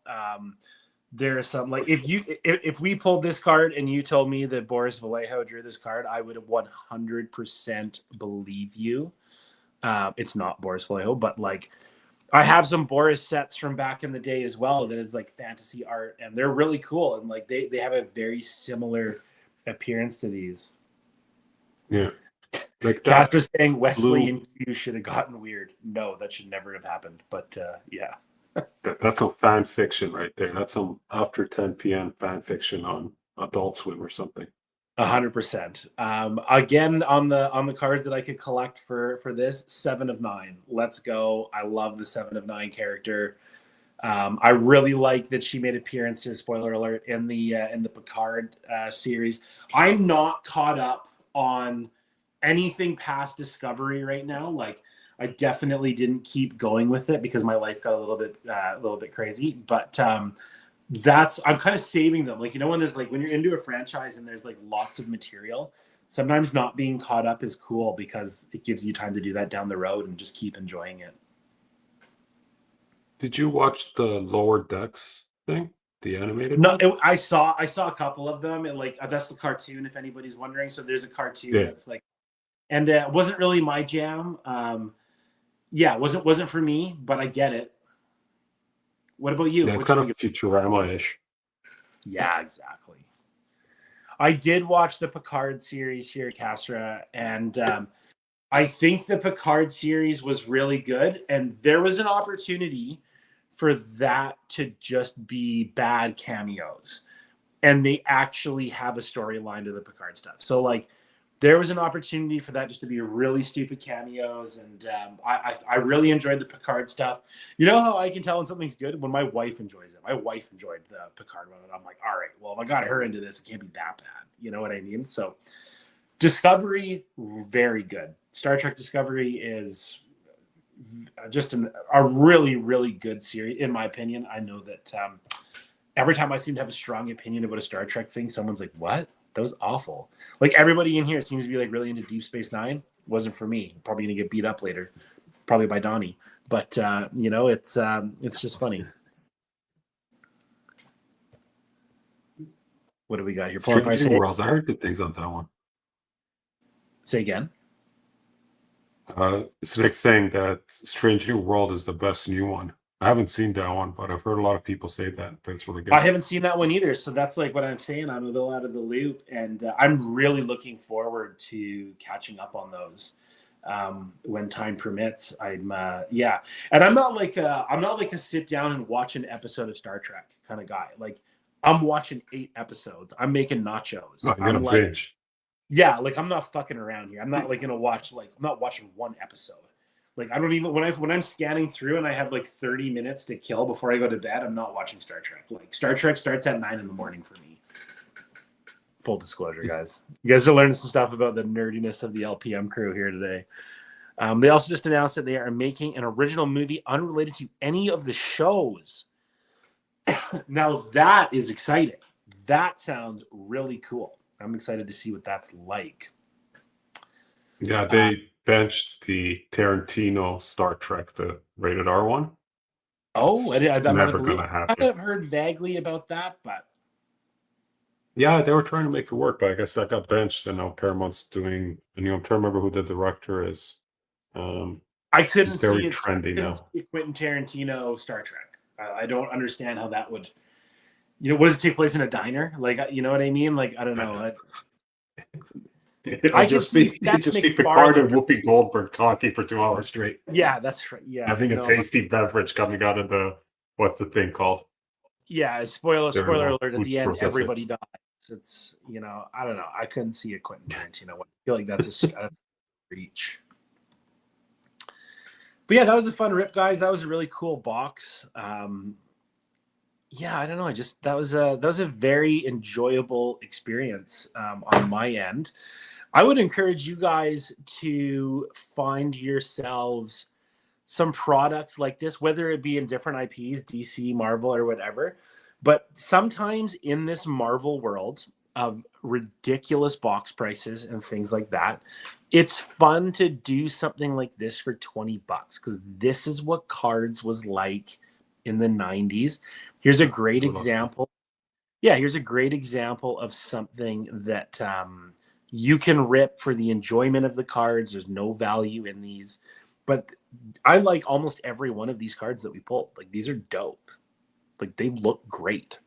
There's some, like, if we pulled this card and you told me that Boris Vallejo drew this card, I would have 100% believe you. It's not Boris Vallejo, but like, I have some Boris sets from back in the day as well that is like fantasy art, and they're really cool, and like they have a very similar appearance to these. Yeah. Like Casper saying Wesley and Q should have gotten weird. No, that should never have happened. But yeah. That's some fan fiction right there. That's some after 10 p.m. fan fiction on Adult Swim or something. 100%. Again, on the cards that I could collect for this, 7 of 9. Let's go. I love the 7 of 9 character. I really like that she made appearances, spoiler alert, in the Picard series. I'm not caught up on anything past Discovery right now. Like, I definitely didn't keep going with it because my life got a little bit crazy. But that's I'm kind of saving them. Like, you know, when there's like when you're into a franchise and there's like lots of material, sometimes not being caught up is cool because it gives you time to do that down the road and just keep enjoying it. Did you watch the Lower Decks thing, the animated No, one? I saw a couple of them, and like that's the cartoon. If anybody's wondering, so there's a cartoon Yeah, that's like, and it wasn't really my jam. Yeah, wasn't for me, but I get it. What about you? yeah, it's What you kind think of of? Futurama-ish. Yeah, exactly. I did watch the Picard series here at Castra, and I think the Picard series was really good, and there was an opportunity for that to just be bad cameos, and they actually have a storyline to the Picard stuff. So like, there was an opportunity for that just to be really stupid cameos, and I really enjoyed the Picard stuff. You know how I can tell when something's good when my wife enjoys it. My wife enjoyed the Picard one, and I'm like, all right, well, if I got her into this, it can't be that bad. You know what I mean? So Discovery, very good. Star Trek Discovery is just a really, really good series, in my opinion. I know that every time I seem to have a strong opinion about a Star Trek thing, someone's like, "What? That was awful." Like everybody in here seems to be like really into Deep Space Nine. Wasn't for me. Probably gonna get beat up later, probably by Donnie. But you know, it's just funny. What do we got here? Pulling fire. Strange New Say Worlds. I heard good things on that one. say again. It's like saying that Strange New World is the best new one. I haven't seen that one, but I've heard a lot of people say that that's really I good. haven't seen that one either, so that's like what I'm saying. I'm a little out of the loop, and I'm really looking forward to catching up on those when time permits. Yeah, and I'm not like a sit down and watch an episode of Star Trek kind of guy. Like I'm watching 8 episodes. I'm making nachos. Oh, you gotta I'm like, binge. yeah, like I'm not fucking around here. I'm not like gonna watch like I'm not watching one episode. Like I don't even when I'm scanning through and I have like 30 minutes to kill before I go to bed, I'm not watching Star Trek. Like Star Trek starts at 9 in the morning for me. Full disclosure, guys. You guys are learning some stuff about the nerdiness of the LPM crew here today. They also just announced that they are making an original movie unrelated to any of the shows. Now that is exciting. That sounds really cool. I'm excited to see what that's like. Yeah, Uh, they benched the Tarantino Star Trek, the rated R one. oh, It's I'm out of never the loop. gonna I happen. kind of heard vaguely about that, but Yeah, they were trying to make it work, but I guess that got benched, and now Paramount's doing a new. I'm trying to remember who the director is. Um, I he's couldn't very see it. trendy I couldn't now. see Quentin Tarantino Star Trek. I don't understand how that would. You know, what does it take place in a diner? Like, you know what I mean? Like, I don't know. It'll I could just see be Seth it just be Picard MacFarlane. and Whoopi Goldberg talking for 2 hours straight, Yeah, that's right. Yeah, having a no, tasty beverage coming out of the what's the thing called? yeah. Their Spoiler little alert. At food the end, processor. everybody dies. It's you know, I don't know. I couldn't see a Quentin Tarantino one. I feel like that's a reach. But yeah, that was a fun rip, guys. That was a really cool box. Yeah, I don't know. I just that was a very enjoyable experience on my end. I would encourage you guys to find yourselves some products like this, whether it be in different IPs, DC, Marvel, or whatever. But sometimes in this Marvel world of ridiculous box prices and things like that, it's fun to do something like this for 20 bucks because this is what cards was like in the 90s. Here's a Yeah, great people love stuff. example. Yeah, here's a great example of something that you can rip for the enjoyment of the cards. There's no value in these, but I like almost every one of these cards that we pulled. Like these are dope. Like they look great.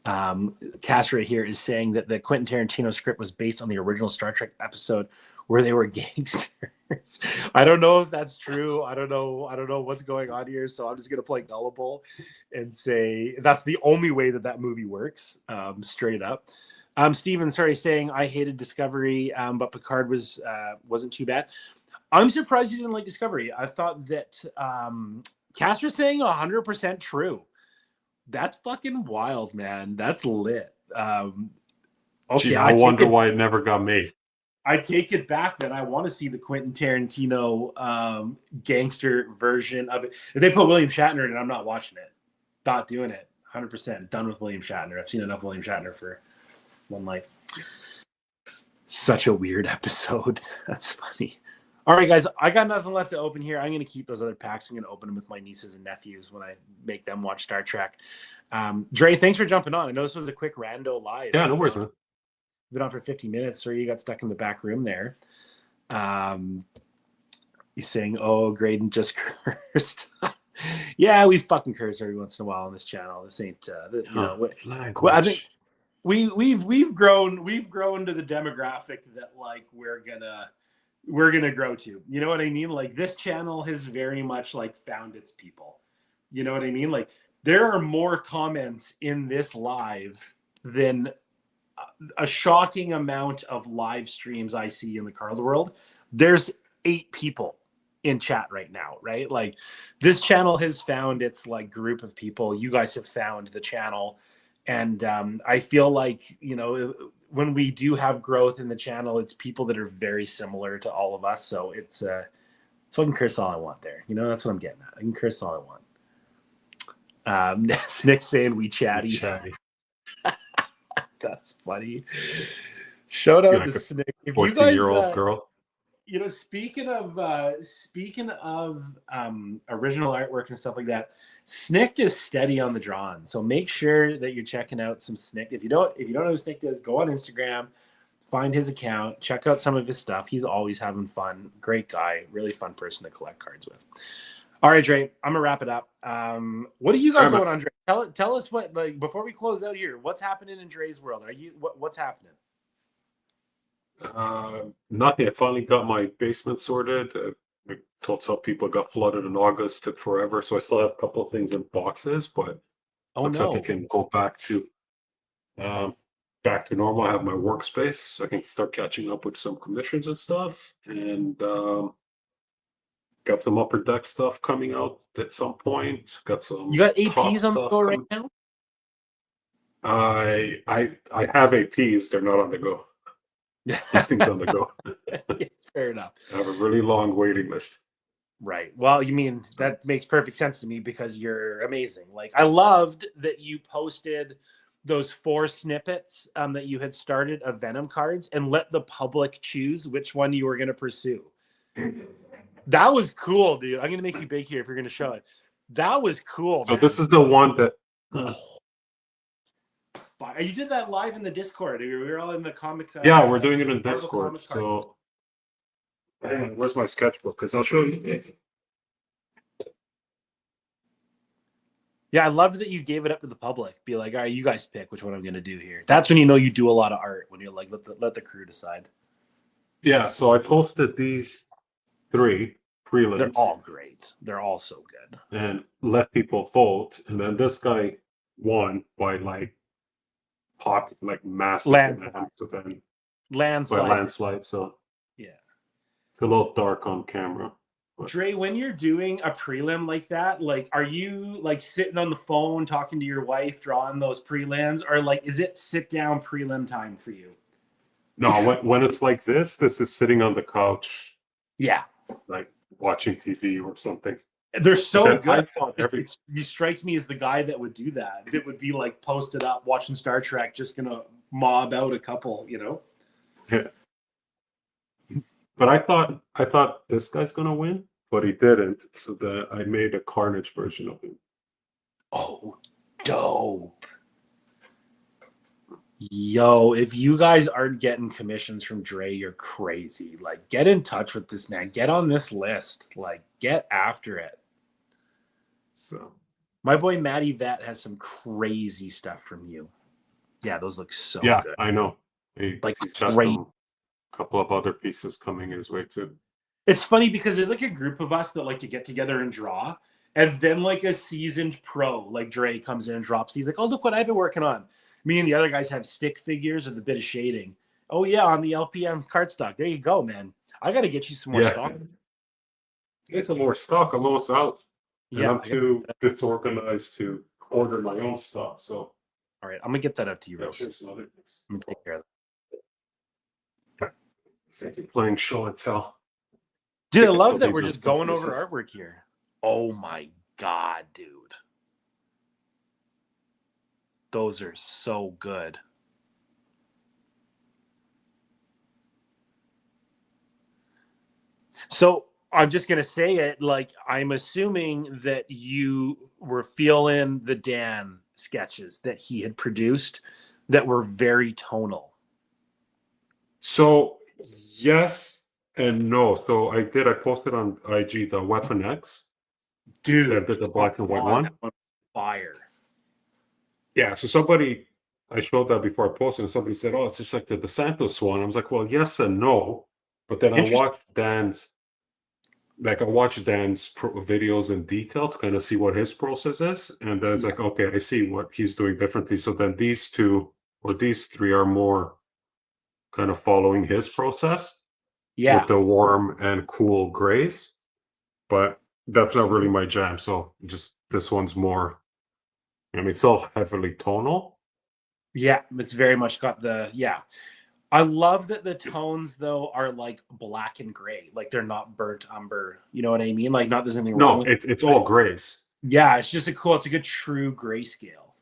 Cass right here is saying that the Quentin Tarantino script was based on the original Star Trek episode where they were gangsters. I don't know if that's true. I don't know. I don't know what's going on here. So I'm just gonna play gullible and say that's the only way that that movie works. Straight up. Steven, sorry, saying I hated Discovery, but Picard wasn't too bad. I'm surprised you didn't like Discovery. I thought that Cass was saying 100% true. That's fucking wild, man. That's lit. Gee, Okay, I I take wonder it. why it never got made. I take it back. Then I want to see the Quentin Tarantino gangster version of it. If they put William Shatner in it, I'm not watching it. Not doing it. 100% done with William Shatner. I've seen enough William Shatner for one life. Such a weird episode. That's funny. All right, guys, I got nothing left to open here. I'm going to keep those other packs. I'm going to open them with my nieces and nephews when I make them watch Star Trek. Dre, thanks for jumping on. I know this was a quick rando live. Yeah, no worries, man. Been on for 50 minutes, so you got stuck in the back room there. He's saying, "Oh, Graydon just cursed." Yeah, we fucking curse every once in a while on this channel. This ain't, language. Well, I think we've grown to the demographic that like we're gonna grow to. You know what I mean? Like this channel has very much like found its people. You know what I mean? Like there are more comments in this live than a shocking amount of live streams I see in the card world. There's 8 people in chat right now, right? Like this channel has found its like group of people. You guys have found the channel. And I feel like, you know, when we do have growth in the channel, it's people that are very similar to all of us. So it's so I can curse all I want there. You know, that's what I'm getting at. I can curse all I want. Snick's saying we chatty. That's funny. Shout out to Snick. If you guys, 14-year-old girl. You know, speaking of original artwork and stuff like that, Snick is steady on the drawn. So make sure that you're checking out some Snick. If you don't know who Snick is, go on Instagram, find his account, check out some of his stuff. He's always having fun. Great guy, really fun person to collect cards with. All right, Dre, I'm gonna wrap it up. What do you got going on, Dre? Tell us what, like, before we close out here, what's happening in Dre's world? What's happening? Nothing. I finally got my basement sorted. I told some people it got flooded in August, took forever, so I still have a couple of things in boxes, but looks like I can go back to normal. I have my workspace, so I can start catching up with some commissions and stuff, and got some upper deck stuff coming out at some point. Got some. You got APs on the go right now? I have APs. They're not on the go. Nothing's on the go. Fair enough. I have a really long waiting list. Right. Well, you mean that makes perfect sense to me because you're amazing. Like I loved that you posted those 4 snippets that you had started of Venom cards and let the public choose which one you were going to pursue. That was cool, dude. I'm going to make you big here if you're going to show it. That was cool. So man. This is the one that. You did that live in the Discord. We were all in the comic. Yeah, we're doing it in Discord. So, where's my sketchbook? Because I'll show you. Yeah, I loved that you gave it up to the public. Be like, all right, you guys pick which one I'm going to do here. That's when you know you do a lot of art. When you're like, let the crew decide. Yeah. So I posted these 3 prelims. They're all great. They're all so good. And let people vote, and then this guy won by like. Massive landslide. So yeah, it's a little dark on camera. But. Dre, when you're doing a prelim like that, like, are you like sitting on the phone talking to your wife, drawing those prelims, or like, is it sit down prelim time for you? No, when it's like this is sitting on the couch. Yeah, like watching TV or something. They're so good. You strike me as the guy that would do that. That would be like posted up watching Star Trek, just gonna mob out a couple, you know. Yeah. But I thought this guy's gonna win, but he didn't. So I made a Carnage version of him. Oh, dope. Yo, if you guys aren't getting commissions from Dre, you're crazy. Like, get in touch with this man. Get on this list. Like, get after it. So, my boy Matty Vet has some crazy stuff from you. Yeah, those look so good. Yeah, I know. He's got a couple of other pieces coming his way too. It's funny because there's like a group of us that like to get together and draw, and then like a seasoned pro like Dre comes in and drops. He's like, "Oh, look what I've been working on." Me and the other guys have stick figures with a bit of shading. Oh yeah, on the LPM cardstock. There you go, man. I got to get you some more stock. Get some more stock. I'm almost out. Yeah, I'm too disorganized to order my own stuff. So, all right, I'm gonna get that up to you real soon. some other things. I'm gonna take care of playing show and tell. Dude, I Take it love till that these we're are just stuff going over pieces. artwork here. Oh my God, dude. Those are so good. So I'm just gonna say it, like, I'm assuming that you were feeling the Dan sketches that he had produced that were very tonal. So yes and no. So I posted on IG the Weapon X, Dude, the come black and white on, that one. one's fire. Yeah, so somebody, I showed that before I posted, and somebody said, "Oh, it's just like the DeSantos one." I was like, "Well, yes and no," but then Interesting. I watched Dan's videos in detail to kind of see what his process is, and then it's Yeah. like, okay, I see what he's doing differently. So then these two or these three are more kind of following his process with Yeah. the warm and cool grays, but that's not really my jam. So just this one's more. I mean, it's all heavily tonal. Yeah. It's very much got the, yeah. I love that the tones though are like black and gray, like they're not burnt umber. You know what I mean? Like, not there's anything wrong No, with it, it's but all grays. yeah, it's just a cool. It's a good true grayscale.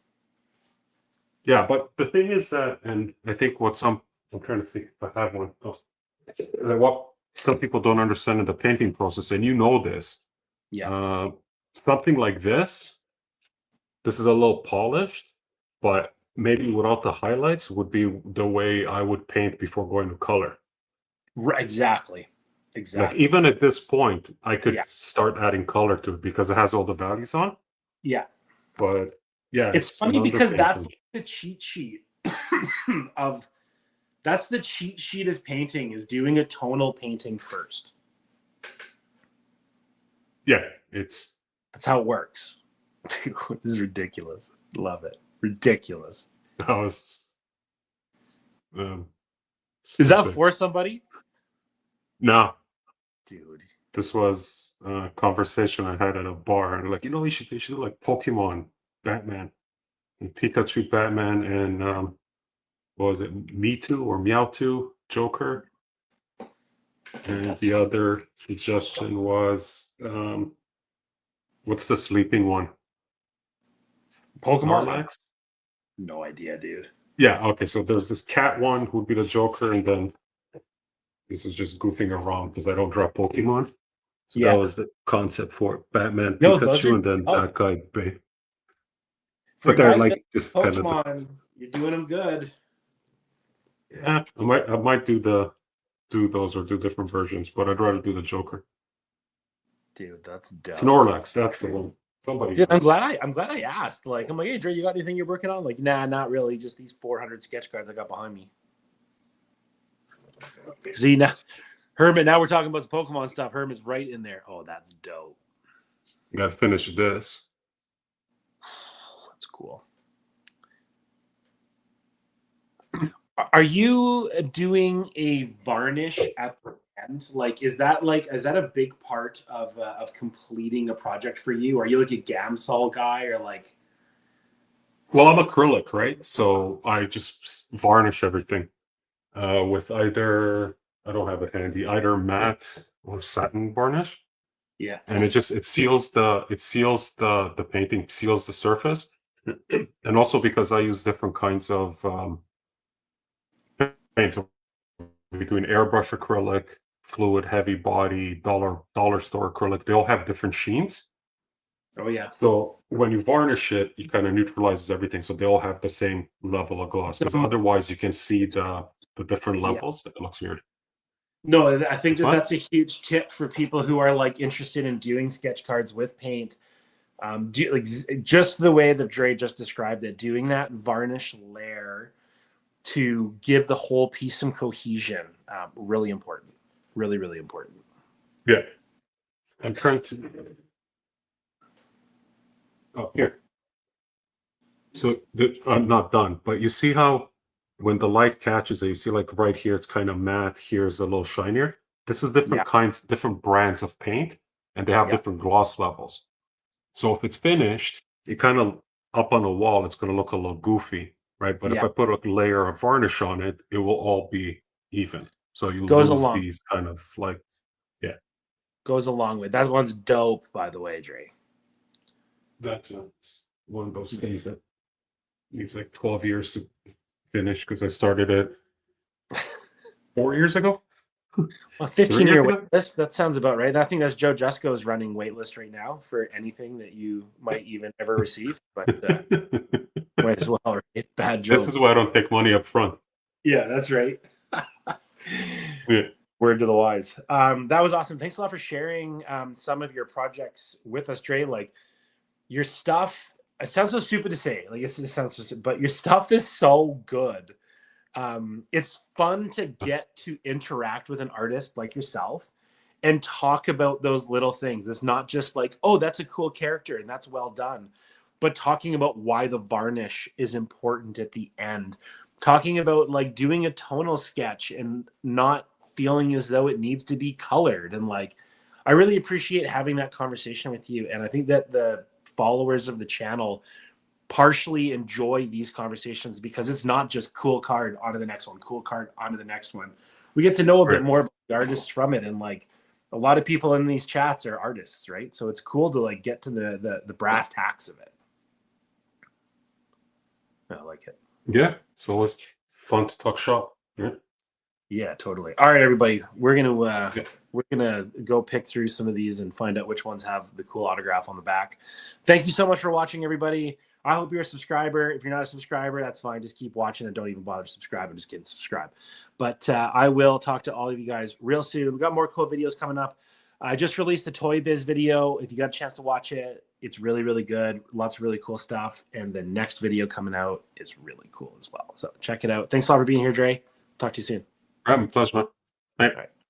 Yeah, but the thing is that, and I think I'm trying to see if I have one. Oh, what some people don't understand in the painting process, and you know this, Yeah. uh, something like this is a little polished, but maybe without the highlights would be the way I would paint before going to color. Right, exactly. Like Exactly. even at this point, I Yeah. could start adding color to it because it has all the values on. Yeah. But yeah, It's it's an funny because that's underpainting. like the cheat sheet of that's the cheat sheet of painting is doing a tonal painting first. Yeah, it's That's how it works. Dude, this is ridiculous. Love it. Ridiculous. that was um, Is that stupid. for somebody? No, Dude. this was a conversation I had at a bar, and like, you should do like Pokemon, Batman, and Pikachu, Batman, and what was it, Mewtwo or Meowtwo, Joker, and the other suggestion was what's the sleeping one? Pokemon? Snorlax. No idea, dude. Yeah, okay. So there's this cat one who would be the Joker, and then this is just goofing around because I don't draw Pokemon. So that Yeah. was the concept for Batman, No, those Pikachu, are and then dope. that guy, Bay. For But a they're guy who does like just kind of Pokemon, you're doing them good. yeah. I might do those or do different versions, but I'd rather do the Joker. Dude, that's dope. Snorlax, that's the one. Somebody Dude, knows. I'm glad I asked. Like, I'm like, hey Dre, you got anything you're working on? Like, nah, not really. Just these 400 sketch cards I got behind me. See now, Hermit. Now we're talking about some Pokemon stuff. Hermit's right in there. Oh, that's dope. Gotta finish this. That's cool. Are you doing a varnish at the end? Is that a big part of completing a project for you? Are you like a Gamsol guy or like? Well, I'm acrylic, right? So I just varnish everything with either I don't have it handy, either matte or satin varnish, Yeah. and it seals the painting, seals the surface, and also because I use different kinds of paints between airbrush acrylic, fluid, heavy body, dollar store acrylic, they all have different sheens. Oh yeah. So when you varnish it, it kind of neutralizes everything. So they all have the same level of gloss. Because So, otherwise, you can see the different yeah. levels. It looks weird. No, I think It's that fine. that's a huge tip for people who are like interested in doing sketch cards with paint. Just the way that Dre just described it, doing that varnish layer to give the whole piece some cohesion, really important. Really, really important. Yeah. I'm trying to. Oh, here. So I'm not done, but you see how when the light catches it, you see like right here, it's kind of matte. Here's a little shinier. This is Yeah, different kinds, different brands of paint, and they have yeah, different gloss levels. So if it's finished, it kind of up on a wall, it's going to look a little goofy, right? But if yeah. I put a layer of varnish on it, it will all be even. So you Goes lose along. these kind of like, yeah, Goes a long way. That one's dope, by the way, Dre. that's one of those things that needs like 12 years to finish because I started it 4 years ago, Well, 3 15 years year wait ago. list. That sounds about right. I think that's Joe Jusko's running wait list right now for anything that you might even ever receive. But might as well, right? Bad This joke. is why I don't take money up front. Yeah, that's right. Yeah. Word to the wise. That was awesome. Thanks a lot for sharing some of your projects with us, Dre. Like your stuff, it sounds so stupid to say. Like it sounds so stupid, but your stuff is so good. It's fun to get to interact with an artist like yourself and talk about those little things. It's not just like, oh, that's a cool character and that's well done, but talking about why the varnish is important at the end, talking about like doing a tonal sketch and not feeling as though it needs to be colored. And like, I really appreciate having that conversation with you. And I think that the followers of the channel partially enjoy these conversations because it's not just cool card onto the next one, cool card onto the next one. We get to know a bit Right. more about the artists from it, and like a lot of people in these chats are artists, right? So it's cool to like get to the brass tacks of it. I like it. Yeah. So it's fun to talk shop. Yeah. Yeah, totally. All right, everybody, Yeah. we're gonna go pick through some of these and find out which ones have the cool autograph on the back. Thank you so much for watching, everybody. I hope you're a subscriber. If you're not a subscriber, that's fine. Just keep watching and don't even bother to subscribe. I'm just kidding, subscribe. But I will talk to all of you guys real soon. We got more cool videos coming up. I just released the Toy Biz video. If you got a chance to watch it, it's really, really good. Lots of really cool stuff. And the next video coming out is really cool as well. So check it out. Thanks a lot for being here, Dre. Talk to you soon. Pleasure, man. All right.